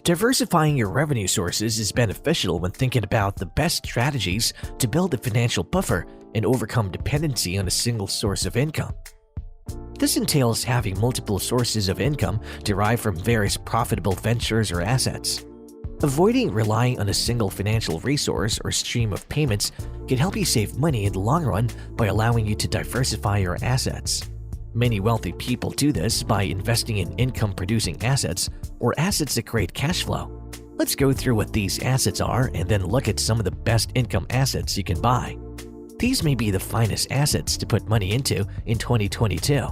Diversifying your revenue sources is beneficial when thinking about the best strategies to build a financial buffer and overcome dependency on a single source of income. This entails having multiple sources of income derived from various profitable ventures or assets. Avoiding relying on a single financial resource or stream of payments can help you save money in the long run by allowing you to diversify your assets. Many wealthy people do this by investing in income-producing assets or assets that create cash flow. Let's go through what these assets are and then look at some of the best income assets you can buy. These may be the finest assets to put money into in 2022.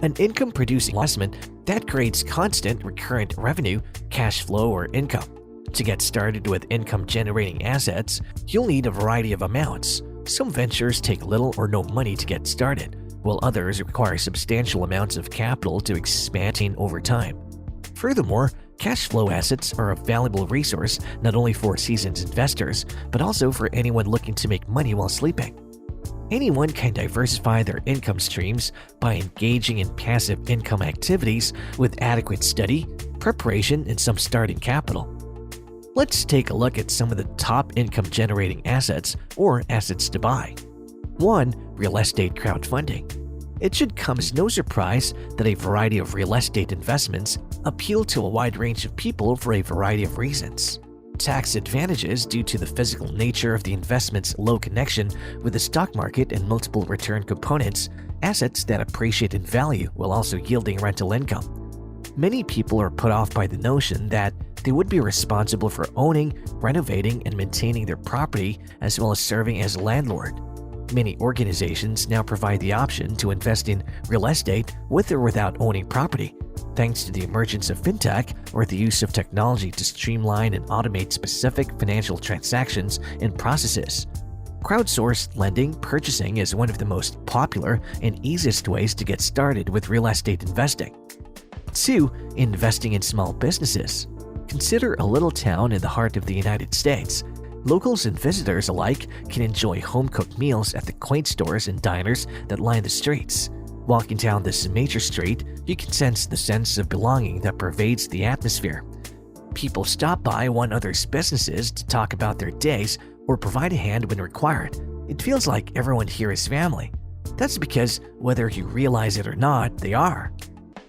An income-producing investment that creates constant recurrent revenue, cash flow, or income. To get started with income-generating assets, you'll need a variety of amounts. Some ventures take little or no money to get started, while others require substantial amounts of capital to expand over time. Furthermore, cash flow assets are a valuable resource not only for seasoned investors, but also for anyone looking to make money while sleeping. Anyone can diversify their income streams by engaging in passive income activities with adequate study, preparation, and some starting capital. Let's take a look at some of the top income-generating assets or assets to buy. 1. Real estate crowdfunding. It should come as no surprise that a variety of real estate investments appeal to a wide range of people for a variety of reasons. Tax advantages due to the physical nature of the investment's low connection with the stock market and multiple return components, assets that appreciate in value while also yielding rental income. Many people are put off by the notion that they would be responsible for owning, renovating, and maintaining their property as well as serving as a landlord. Many organizations now provide the option to invest in real estate with or without owning property, thanks to the emergence of fintech or the use of technology to streamline and automate specific financial transactions and processes. Crowdsourced lending purchasing is one of the most popular and easiest ways to get started with real estate investing. 2. Investing in small businesses. Consider a little town in the heart of the United States. Locals and visitors alike can enjoy home-cooked meals at the quaint stores and diners that line the streets. Walking down this major street, you can sense the sense of belonging that pervades the atmosphere. People stop by one another's businesses to talk about their days or provide a hand when required. It feels like everyone here is family. That's because, whether you realize it or not, they are.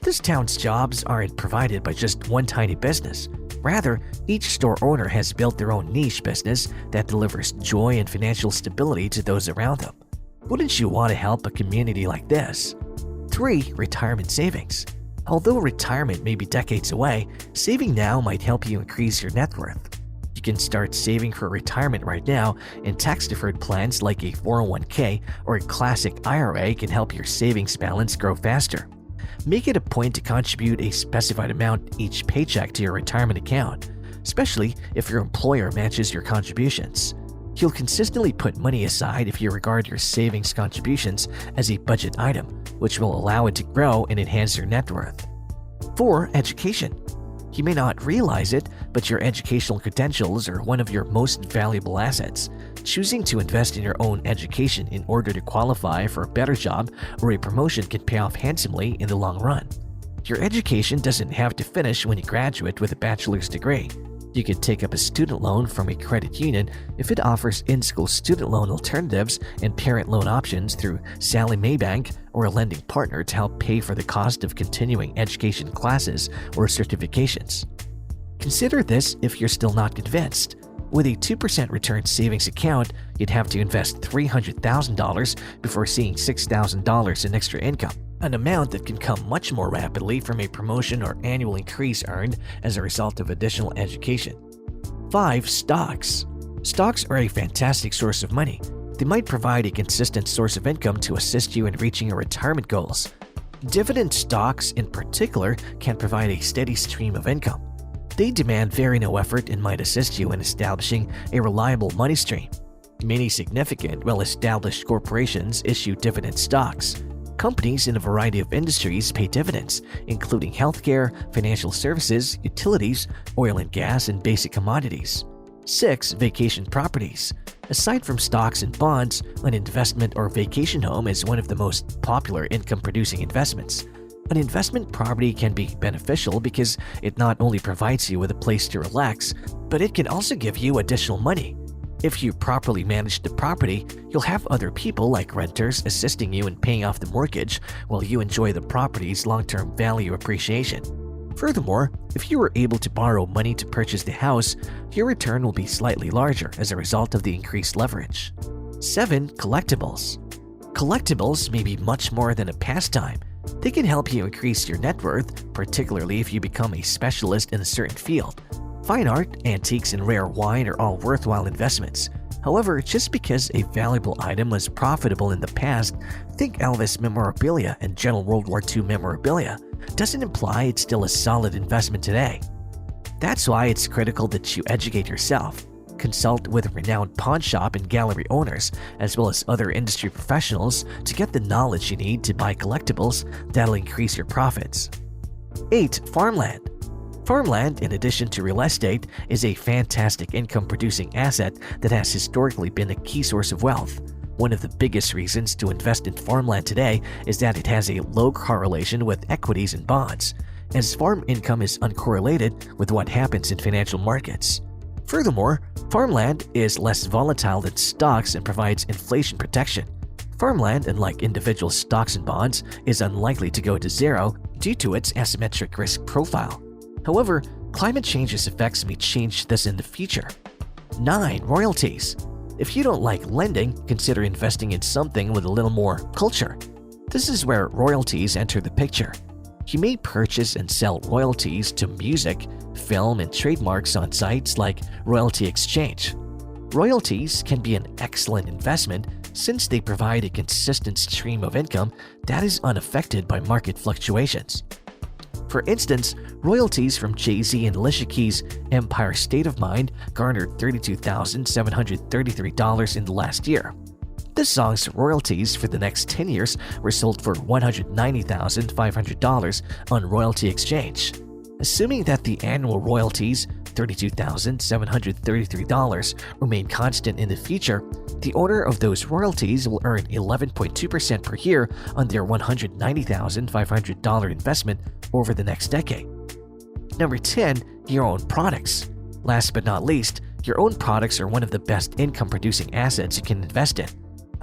This town's jobs aren't provided by just one tiny business. Rather, each store owner has built their own niche business that delivers joy and financial stability to those around them. Wouldn't you want to help a community like this? 3. Retirement savings. Although retirement may be decades away, saving now might help you increase your net worth. You can start saving for retirement right now, and tax-deferred plans like a 401k or a classic IRA can help your savings balance grow faster. Make it a point to contribute a specified amount each paycheck to your retirement account, especially if your employer matches your contributions. You'll consistently put money aside if you regard your savings contributions as a budget item, which will allow it to grow and enhance your net worth. 4. Education. You may not realize it, but your educational credentials are one of your most valuable assets. Choosing to invest in your own education in order to qualify for a better job or a promotion can pay off handsomely in the long run. Your education doesn't have to finish when you graduate with a bachelor's degree. You can take up a student loan from a credit union if it offers in-school student loan alternatives and parent loan options through Sallie Mae Bank or a lending partner to help pay for the cost of continuing education classes or certifications. Consider this if you're still not convinced. With a 2% return savings account, you'd have to invest $300,000 before seeing $6,000 in extra income, an amount that can come much more rapidly from a promotion or annual increase earned as a result of additional education. 5. Stocks. Stocks are a fantastic source of money. They might provide a consistent source of income to assist you in reaching your retirement goals. Dividend stocks, in particular, can provide a steady stream of income. They demand very no effort and might assist you in establishing a reliable money stream. Many significant, well-established corporations issue dividend stocks. Companies in a variety of industries pay dividends, including healthcare, financial services, utilities, oil and gas, and basic commodities. 6. Vacation properties. Aside from stocks and bonds, an investment or vacation home is one of the most popular income-producing investments. An investment property can be beneficial because it not only provides you with a place to relax, but it can also give you additional money. If you properly manage the property, you'll have other people like renters assisting you in paying off the mortgage while you enjoy the property's long-term value appreciation. Furthermore, if you were able to borrow money to purchase the house, your return will be slightly larger as a result of the increased leverage. 7. Collectibles. Collectibles may be much more than a pastime. They can help you increase your net worth, particularly if you become a specialist in a certain field. Fine art, antiques, and rare wine are all worthwhile investments. However, just because a valuable item was profitable in the past, think Elvis memorabilia and General World War II memorabilia, doesn't imply it's still a solid investment today. That's why it's critical that you educate yourself. Consult with renowned pawn shop and gallery owners, as well as other industry professionals to get the knowledge you need to buy collectibles that'll increase your profits. 8. Farmland. Farmland, in addition to real estate, is a fantastic income-producing asset that has historically been a key source of wealth. One of the biggest reasons to invest in farmland today is that it has a low correlation with equities and bonds, as farm income is uncorrelated with what happens in financial markets. Furthermore, farmland is less volatile than stocks and provides inflation protection. Farmland, unlike individual stocks and bonds, is unlikely to go to zero due to its asymmetric risk profile. However, climate change's effects may change this in the future. 9. Royalties. If you don't like lending, consider investing in something with a little more culture. This is where royalties enter the picture. You may purchase and sell royalties to music, film, and trademarks on sites like Royalty Exchange. Royalties can be an excellent investment since they provide a consistent stream of income that is unaffected by market fluctuations. For instance, royalties from Jay-Z and Alicia Keys' Empire State of Mind garnered $32,733 in the last year. The song's royalties for the next 10 years were sold for $190,500 on Royalty Exchange. Assuming that the annual royalties, $32,733, remain constant in the future, the owner of those royalties will earn 11.2% per year on their $190,500 investment over the next decade. Number 10. Your own products. Last but not least, your own products are one of the best income-producing assets you can invest in.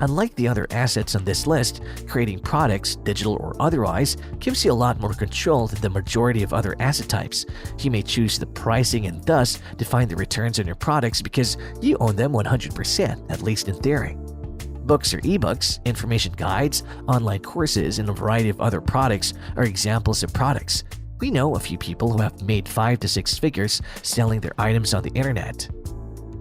Unlike the other assets on this list, creating products, digital or otherwise, gives you a lot more control than the majority of other asset types. You may choose the pricing and thus define the returns on your products because you own them 100%, at least in theory. Books or ebooks, information guides, online courses, and a variety of other products are examples of products. We know a few people who have made 5 to 6 figures selling their items on the internet.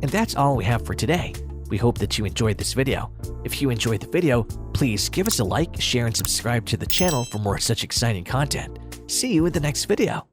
And that's all we have for today. We hope that you enjoyed this video. If you enjoyed the video, please give us a like, share, and subscribe to the channel for more such exciting content. See you in the next video.